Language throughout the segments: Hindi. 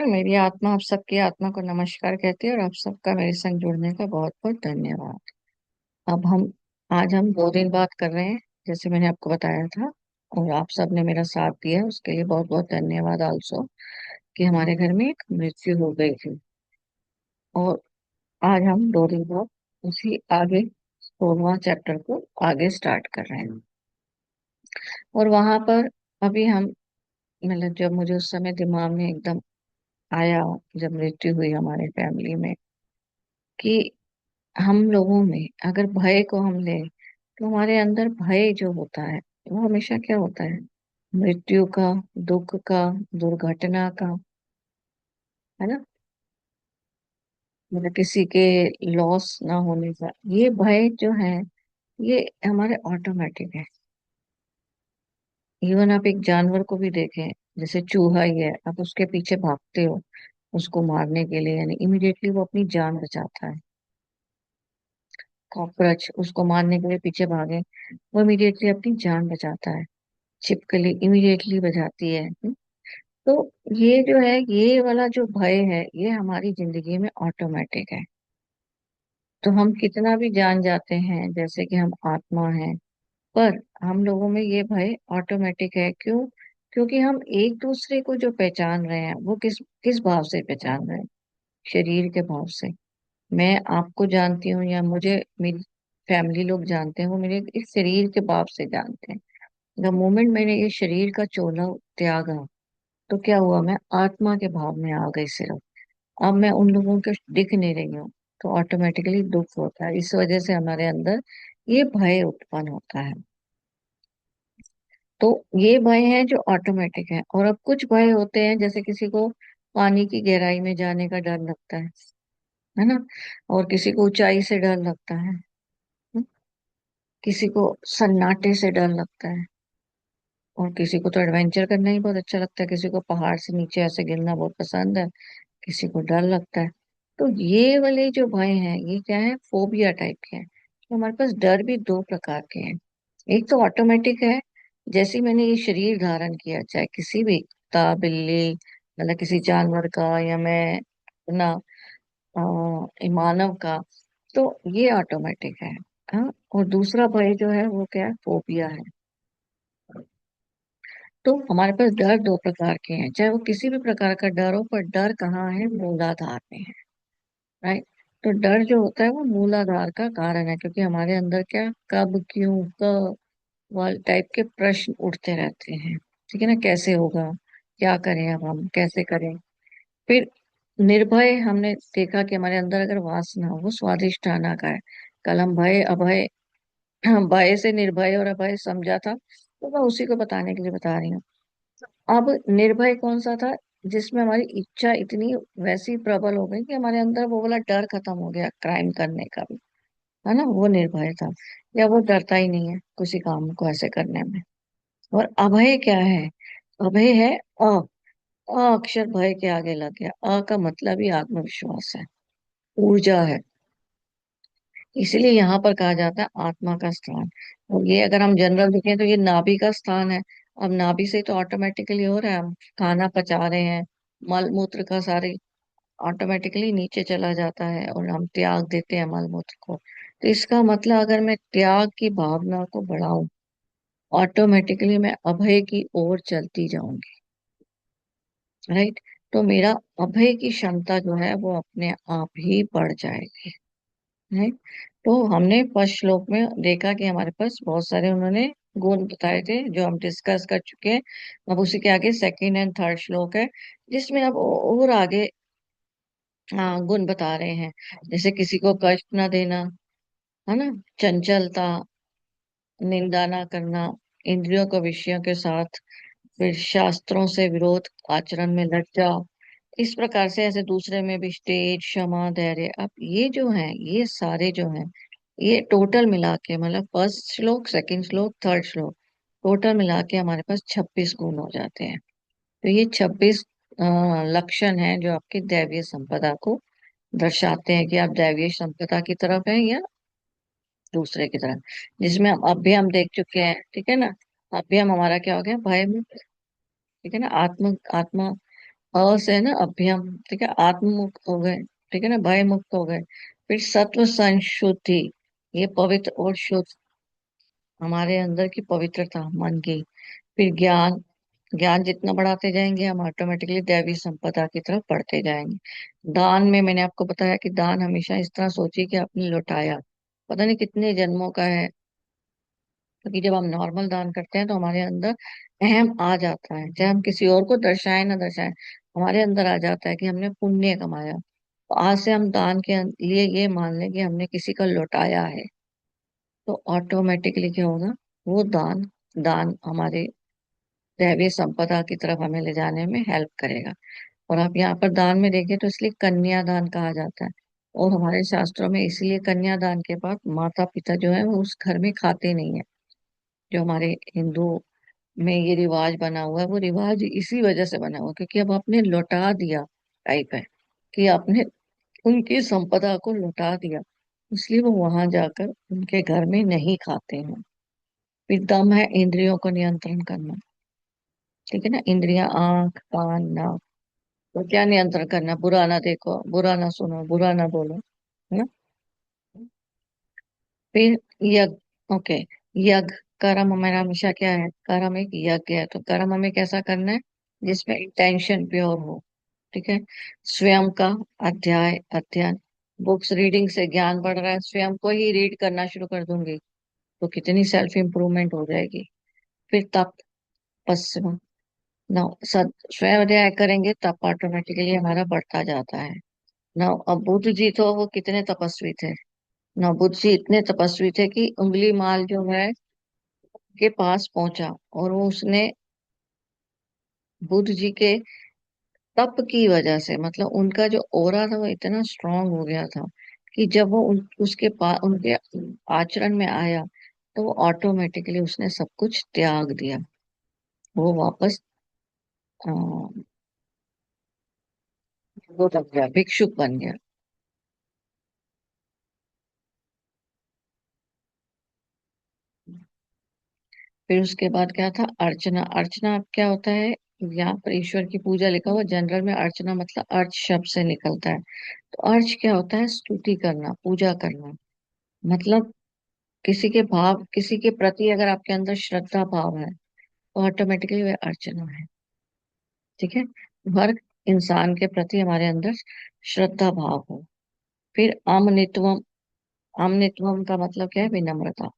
मेरी आत्मा आप सबकी आत्मा को नमस्कार कहती है और आप सबका मेरे संग जुड़ने का बहुत बहुत धन्यवाद। अब हम आज हम 2 दिन बात कर रहे हैं, जैसे मैंने आपको बताया था। और आप सब ने मेरा साथ दिया, उसके लिए बहुत बहुत धन्यवाद आल्सो। कि हमारे घर में एक मृत्यु हो गई थी, और आज हम 2 दिन बाद उसी आगे 16वां चैप्टर को आगे स्टार्ट कर रहे हैं। और वहां पर अभी हम, मतलब जब मुझे उस समय दिमाग में एकदम आया, जब मृत्यु हुई हमारे फैमिली में, कि हम लोगों में अगर भय को हम ले तो हमारे अंदर भय जो होता है वो हमेशा क्या होता है? मृत्यु का, दुख का, दुर्घटना का, है ना? मतलब किसी के लॉस ना होने का, ये भय जो है ये हमारे ऑटोमेटिक है। इवन आप एक जानवर को भी देखें, जैसे चूहा ही है, आप उसके पीछे भागते हो उसको मारने के लिए, यानी इमिडिएटली वो अपनी जान बचाता है। कॉकरोच, उसको मारने के लिए पीछे भागे, वो इमिडिएटली अपनी जान बचाता है। छिपकली इमीडिएटली बजाती है। तो ये जो है, ये वाला जो भय है, ये हमारी जिंदगी में ऑटोमेटिक है। तो हम कितना भी जान जाते हैं जैसे कि हम आत्मा हैं, पर हम लोगों में ये भय ऑटोमेटिक है। क्यों? क्योंकि हम एक दूसरे को जो पहचान रहे हैं वो किस किस भाव से पहचान रहे हैं? शरीर के भाव से। मैं आपको जानती हूँ या मुझे मेरी फैमिली लोग जानते हैं, वो मेरे इस शरीर के भाव से जानते हैं। द मोमेंट मैंने ये शरीर का चोला त्यागा, तो क्या हुआ? मैं आत्मा के भाव में आ गई सिर्फ। अब मैं उन लोगों के दिख नहीं रही हूँ, तो ऑटोमेटिकली दुख होता है। इस वजह से हमारे अंदर ये भय उत्पन्न होता है। तो ये भय है जो ऑटोमेटिक है। और अब कुछ भय होते हैं, जैसे किसी को पानी की गहराई में जाने का डर लगता है ना? और किसी को ऊंचाई से डर लगता है। हम्म, किसी को सन्नाटे से डर लगता है। और किसी को तो एडवेंचर करना ही बहुत अच्छा लगता है, किसी को पहाड़ से नीचे ऐसे गिरना बहुत पसंद है, किसी को डर लगता है। तो ये वाले जो भय हैं, ये क्या है? फोबिया टाइप के हैं। तो हमारे पास डर भी 2 प्रकार के हैं। एक तो ऑटोमेटिक है, जैसे ही मैंने ये शरीर धारण किया, चाहे किसी भी कुत्ता बिल्ली, मतलब किसी जानवर का, या मैं अपना मानव का, तो ये ऑटोमेटिक है। हाँ। और दूसरा भय जो है वो क्या है? फोबिया है। तो हमारे पास डर 2 प्रकार के हैं, चाहे वो किसी भी प्रकार का डर हो, पर डर कहाँ है? मूलाधार में है। राइट। तो डर जो होता है वो मूलाधार का कारण है, क्योंकि हमारे अंदर क्या, कब, क्यों, क वाले टाइप के प्रश्न उठते रहते हैं। ठीक है ना? कैसे होगा, क्या करें, अब हम कैसे करें। फिर निर्भय, हमने देखा कि हमारे अंदर अगर वासना हो, वो स्वादिष्ट खाना का है। कल हम भय अभय, भय से निर्भय और अभय समझा था, तो मैं उसी को बताने के लिए बता रही हूँ। अब निर्भय कौन सा था? जिसमें हमारी इच्छा इतनी वैसी प्रबल हो गई कि हमारे अंदर वो वाला डर खत्म हो गया क्राइम करने का भी, है ना? वो निर्भय था। या वो डरता ही नहीं है किसी काम को ऐसे करने में। और अभय क्या है? अभय है अ। अ अक्षर भय के आगे लग गया। अ का मतलब ही आत्मविश्वास है, ऊर्जा है। इसलिए यहाँ पर कहा जाता है आत्मा का स्थान। और ये अगर हम जनरल देखें तो ये नाभि का स्थान है। अब नाभि से तो ऑटोमेटिकली हो रहा है, हम खाना पचा रहे हैं, मल मूत्र का सारे ऑटोमेटिकली नीचे चला जाता है, और हम त्याग देते हैं मल मूत्र को। तो इसका मतलब अगर मैं त्याग की भावना को बढ़ाऊं, ऑटोमेटिकली मैं अभय की ओर चलती जाऊंगी। राइट। तो मेरा अभय की क्षमता जो है वो अपने आप ही बढ़ जाएगी। राइट। तो हमने फर्स्ट श्लोक में देखा कि हमारे पास बहुत सारे उन्होंने गुण बताए थे जो हम डिस्कस कर चुके हैं। अब उसी के आगे सेकंड एंड थर्ड श्लोक है, जिसमें अब और आगे गुण बता रहे हैं। जैसे किसी को कष्ट ना देना, है ना? चंचलता, निंदा ना करना, इंद्रियों को विषयों के साथ, फिर शास्त्रों से विरोध, आचरण में लज्जा। इस प्रकार से ऐसे दूसरे में भी तेज, क्षमा, धैर्य। अब ये जो है, ये सारे जो हैं, ये टोटल मिला के, मतलब फर्स्ट श्लोक, सेकंड श्लोक, थर्ड श्लोक, टोटल मिला के हमारे पास 26 गुण हो जाते हैं। तो ये 26 लक्षण हैं जो आपकी दैवीय संपदा को दर्शाते हैं कि आप दैवीय संपदा की तरफ हैं या दूसरे की तरफ। जिसमें हम अब भी हम देख चुके हैं, ठीक है ना? अब भी हम, हमारा क्या हो गया? भय मुक्त। ठीक है ना? आत्मा आत्मा अ से है ना अभ्यम, ठीक है, आत्म मुक्त हो गए, ठीक है ना, भय मुक्त हो गए। फिर सत्व संशुद्धि, ये पवित्र और शुद्ध, हमारे अंदर की पवित्रता मन की। फिर ज्ञान, ज्ञान जितना बढ़ाते जाएंगे हम ऑटोमेटिकली दैवी संपदा की तरफ बढ़ते जाएंगे। दान में मैंने आपको बताया कि दान हमेशा इस तरह सोचिए कि आपने लौटाया, पता नहीं कितने जन्मों का है। क्योंकि जब हम नॉर्मल दान करते हैं तो हमारे अंदर अहम आ जाता है, चाहे हम किसी और को दर्शाएं ना दर्शाएं, हमारे अंदर आ जाता है कि हमने पुण्य कमाया। तो आज से हम दान के लिए ये मान लें कि हमने किसी का लौटाया है, तो ऑटोमेटिकली क्या होगा, वो दान, दान हमारे दैवीय संपदा की तरफ हमें ले जाने में हेल्प करेगा। और आप यहाँ पर दान में देखिए तो इसलिए कन्यादान कहा जाता है। और हमारे शास्त्रों में इसलिए कन्यादान के बाद माता पिता जो है वो उस घर में खाते नहीं है। जो हमारे हिंदू में ये रिवाज बना हुआ है, वो रिवाज इसी वजह से बना हुआ है क्योंकि अब आपने लौटा दिया टाइप है, कि आपने उनकी संपदा को लौटा दिया, इसलिए वो वहां जाकर उनके घर में नहीं खाते हैं। फिर दम है इंद्रियों को नियंत्रण करना, ठीक है ना, इंद्रियां आंख कान नाक, तो क्या नियंत्रण करना, बुरा ना देखो, बुरा ना सुनो, बुरा ना बोलो, है ना। फिर यज्ञ, ओके, यज्ञ, कर्म हमारा हमेशा क्या है, कर्म एक यज्ञ है, तो कर्म हमें कैसा करना है, जिसमें इंटेंशन प्योर हो, ठीक है। स्वयं का अध्याय अध्ययन, बुक्स रीडिंग से ज्ञान बढ़ रहा है, स्वयं को ही रीड करना शुरू कर दूंगी तो कितनी सेल्फ इंप्रूवमेंट हो जाएगी। फिर तप, पश्चिम, नौ सद, स्वयं अध्ययन करेंगे तब ऑटोमेटिकली हमारा बढ़ता जाता है। नौ, अब बुद्ध जी तो वो कितने तपस्वी थे। नौ, बुद्ध जी इतने तपस्वी थे कि उंगली माल जो है के पास पहुंचा, और वो उसने बुद्ध जी के तप की वजह से, मतलब उनका जो ओरा था वो इतना स्ट्रांग हो गया था कि जब वो उसके पास उनके आचरण में आया तो वो ऑटोमेटिकली उसने सब कुछ त्याग दिया। वो वापस अ, वो बन गया, भिक्षुक बन गया। फिर उसके बाद क्या था, अर्चना, अर्चना अब क्या होता है, यहाँ पर ईश्वर की पूजा लिखा हुआ, जनरल में अर्चना मतलब अर्च शब्द से निकलता है। तो अर्च क्या होता है, स्तुति करना, पूजा करना, मतलब किसी के भाव, किसी के प्रति अगर आपके अंदर श्रद्धा भाव है तो ऑटोमेटिकली वह अर्चना है, ठीक है। हर इंसान के प्रति हमारे अंदर श्रद्धा भाव हो। फिर अमनित्वम, अमनित्वम का मतलब क्या है, विनम्रता।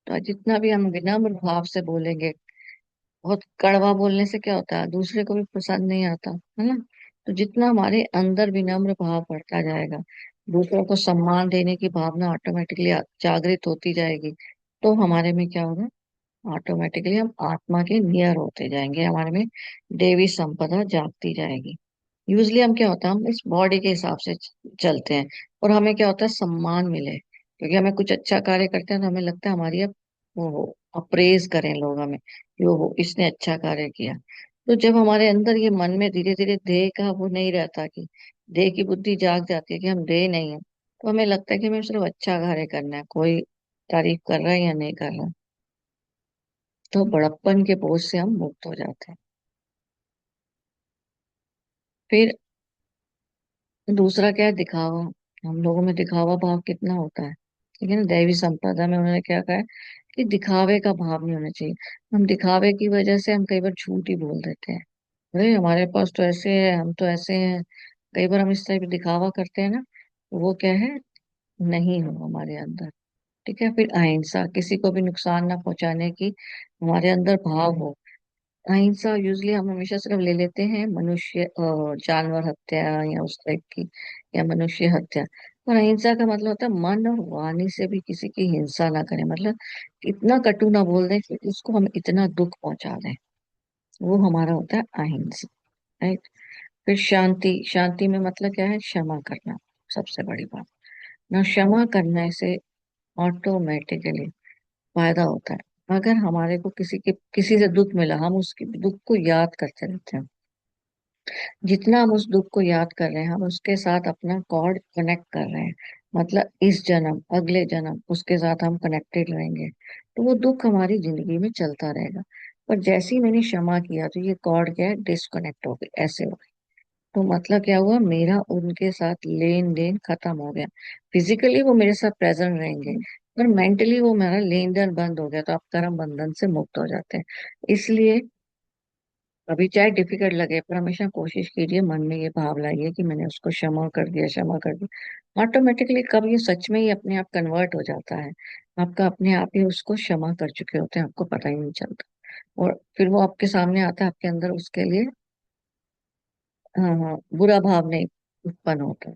तो जितना भी हम विनम्र भाव से बोलेंगे, बहुत कड़वा बोलने से क्या होता है, दूसरे को भी पसंद नहीं आता, है ना। तो जितना हमारे अंदर विनम्र भाव बढ़ता जाएगा, दूसरों को सम्मान देने की भावना ऑटोमेटिकली जागृत होती जाएगी, तो हमारे में क्या होगा, ऑटोमेटिकली हम आत्मा के नियर होते जाएंगे, हमारे में देवी संपदा जागती जाएगी। यूजली हम क्या होता है, हम इस बॉडी के हिसाब से चलते हैं, और हमें क्या होता है, सम्मान मिले, क्योंकि हमें कुछ अच्छा कार्य करते हैं तो हमें लगता है हमारी अब वो अप्रेज करें लोग हमें, कि वो इसने अच्छा कार्य किया। तो जब हमारे अंदर ये मन में धीरे धीरे देह का वो नहीं रहता, कि देह की बुद्धि जाग जाती है कि हम देह नहीं है, तो हमें लगता है कि हमें सिर्फ अच्छा कार्य करना है, कोई तारीफ कर रहा है या नहीं कर रहा, तो बड़प्पन के बोझ से हम मुक्त हो जाते हैं। फिर दूसरा क्या है, दिखावा, हम लोगों में दिखावा भाव कितना होता है, ठीक है ना। दैवी संपदा में उन्होंने क्या कहा है कि दिखावे का भाव नहीं होना चाहिए। हम दिखावे की वजह से हम कई बार झूठ ही बोल देते हैं, अरे हमारे पास तो ऐसे है, हम तो ऐसे हैं, कई बार हम इस टाइप दिखावा करते हैं ना, तो वो क्या है, नहीं हो हमारे अंदर, ठीक है। फिर अहिंसा, किसी को भी नुकसान ना पहुंचाने की हमारे अंदर भाव हो। अहिंसा यूजली हम हमेशा सिर्फ ले लेते हैं मनुष्य जानवर हत्या या उस टाइप की, या मनुष्य हत्या। पर अहिंसा का मतलब होता है मन और वाणी से भी किसी की हिंसा ना करें, मतलब इतना कटु ना बोल दें कि उसको हम इतना दुख पहुंचा दें, वो हमारा होता है अहिंसा, राइट। फिर शांति, शांति में मतलब क्या है, क्षमा करना, सबसे बड़ी बात ना, क्षमा करने से ऑटोमेटिकली फायदा होता है। अगर हमारे को किसी से दुख मिला, हम उसके दुख को याद करते रहते हैं, जितना हम उस दुख को याद कर रहे हैं हम उसके साथ अपना कॉर्ड कनेक्ट कर रहे हैं, मतलब इस जन्म अगले जन्म उसके साथ हम कनेक्टेड रहेंगे, तो वो दुख हमारी जिंदगी में चलता रहेगा। पर जैसे ही मैंने क्षमा किया तो ये कॉर्ड क्या है, डिस्कनेक्ट हो गई, ऐसे हो गई। तो मतलब क्या हुआ, मेरा उनके साथ लेन देन खत्म हो गया। फिजिकली वो मेरे साथ प्रेजेंट रहेंगे, पर मेंटली वो मेरा लेन देन बंद हो गया, तो आप कर्म बंधन से मुक्त हो जाते हैं। इसलिए अभी चाहे डिफिकल्ट लगे, पर हमेशा कोशिश कीजिए, मन में ये भाव लाइए कि मैंने उसको क्षमा कर दिया, क्षमा कर दिया। ऑटोमेटिकली कब ये सच में ही अपने आप कन्वर्ट हो जाता है, आपका अपने आप ही उसको क्षमा कर चुके होते हैं, आपको पता ही नहीं चलता। और फिर वो आपके सामने आता है, आपके अंदर उसके लिए हाँ हाँ बुरा भाव नहीं उत्पन्न होता।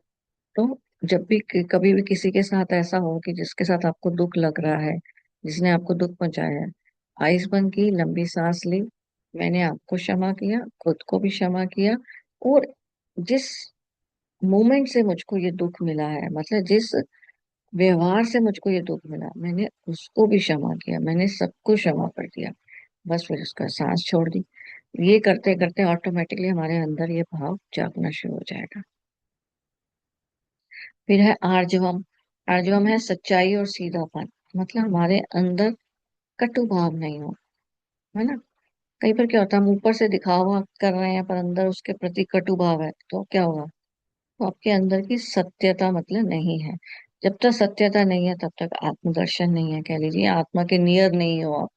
तो जब भी कभी भी किसी के साथ ऐसा हो कि जिसके साथ आपको दुख लग रहा है, जिसने आपको दुख पहुंचाया है, आइस बंद की, लंबी सांस ली, मैंने आपको क्षमा किया, खुद को भी क्षमा किया। और जिस मोमेंट से मुझको ये दुख मिला है, मतलब जिस व्यवहार से मुझको ये दुख मिला, मैंने उसको भी क्षमा किया, मैंने सबको क्षमा कर दिया। बस फिर उसका सांस छोड़ दी। ये करते करते ऑटोमेटिकली हमारे अंदर ये भाव जागना शुरू हो जाएगा। फिर है आर्जवम। आर्जवम है सच्चाई और सीधापन, मतलब हमारे अंदर कटु भाव नहीं हो, है ना। कई बार क्या होता है, हम ऊपर से दिखावा कर रहे हैं पर अंदर उसके प्रति कटु भाव है, तो क्या होगा, तो आपके अंदर की सत्यता मतलब नहीं है। जब तक सत्यता नहीं है तब तक आत्मदर्शन नहीं है, कह लीजिए आत्मा के नियर नहीं हो आप।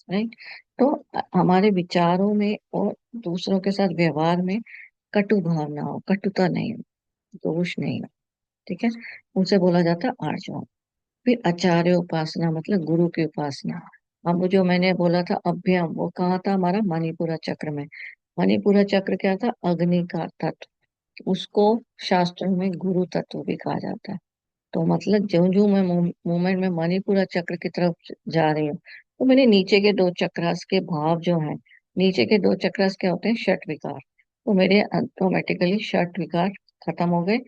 राइट। तो हमारे विचारों में और दूसरों के साथ व्यवहार में कटु भाव ना हो, कटुता नहीं हो, दोष नहीं हो। ठीक है, उसे बोला जाता है आर्जव। फिर आचार्य उपासना मतलब गुरु की उपासना। अब वो जो मैंने बोला था अभ्यम, वो कहाँ था, हमारा मणिपुरा चक्र में। मणिपुरा चक्र क्या था, अग्नि का तत्व, उसको शास्त्रों में गुरु तत्व भी कहा जाता है। तो मतलब जो जो मैं मूवमेंट में मणिपुरा चक्र की तरफ जा रही हूँ, तो मेरे नीचे के दो चक्रास के भाव जो हैं, नीचे के दो चक्रास क्या होते हैं, षट विकार। तो मेरे ऑटोमेटिकली षट विकार खत्म हो गए,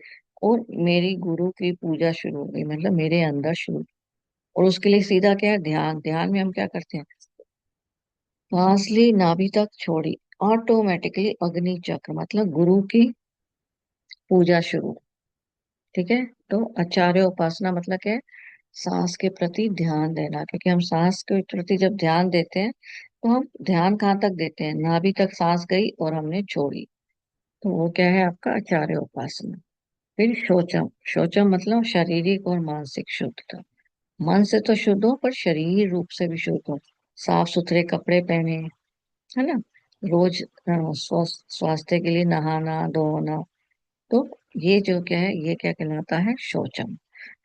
और मेरी गुरु की पूजा शुरू हो गई, मतलब मेरे अंदर शुरू। और उसके लिए सीधा क्या है, ध्यान। ध्यान में हम क्या करते हैं, सांस ली, नाभि तक छोड़ी, ऑटोमेटिकली अग्नि चक्र मतलब गुरु की पूजा शुरू। ठीक है। तो आचार्य उपासना मतलब क्या है, सांस के प्रति ध्यान देना, क्योंकि हम सांस के प्रति जब ध्यान देते हैं, तो हम ध्यान कहाँ तक देते हैं, नाभि तक सांस गई और हमने छोड़ी, तो वो क्या है आपका आचार्य उपासना। फिर शौचम। शौचम मतलब शारीरिक और मानसिक शुद्धता। मन से तो शुद्ध हो, पर शरीर रूप से भी शुद्ध हो, साफ सुथरे कपड़े पहने, है ना, रोज स्वास्थ्य के लिए नहाना धोना। तो ये जो क्या है, ये क्या कहलाता है, शौचम।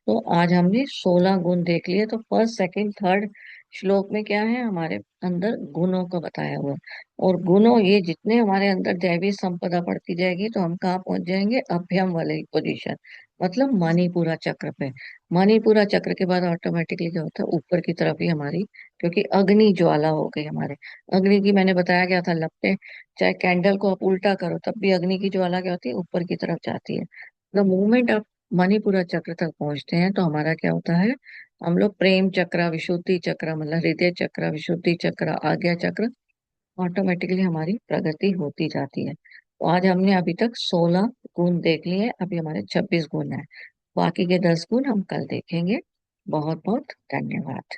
तो आज हमने 16 गुण देख लिए। तो फर्स्ट सेकंड थर्ड श्लोक में क्या है, हमारे अंदर गुणों का बताया हुआ है। और गुणों, ये जितने हमारे अंदर दैवी संपदा बढ़ती जाएगी, तो हम कहाँ पहुंच जाएंगे, अभ्यम वाले पोजीशन, मतलब मणिपुरा चक्र पे। मणिपुरा चक्र के बाद ऑटोमेटिकली क्या होता है, ऊपर की तरफ ही हमारी, क्योंकि अग्नि ज्वाला हो गई हमारे। अग्नि की मैंने बताया गया था, लपटे, चाहे कैंडल को आप उल्टा करो तब भी अग्नि की ज्वाला क्या होती है, ऊपर की तरफ जाती है। द मोमेंट मणिपुरा चक्र तक पहुंचते हैं, तो हमारा क्या होता है, हम लोग प्रेम चक्र, विशुद्धि चक्र मतलब हृदय चक्र, विशुद्धि चक्र, आज्ञा चक्र, ऑटोमेटिकली हमारी प्रगति होती जाती है। तो आज हमने अभी तक 16 गुण देख लिए हैं, अभी हमारे 26 गुण हैं। बाकी के 10 गुण हम कल देखेंगे। बहुत बहुत धन्यवाद।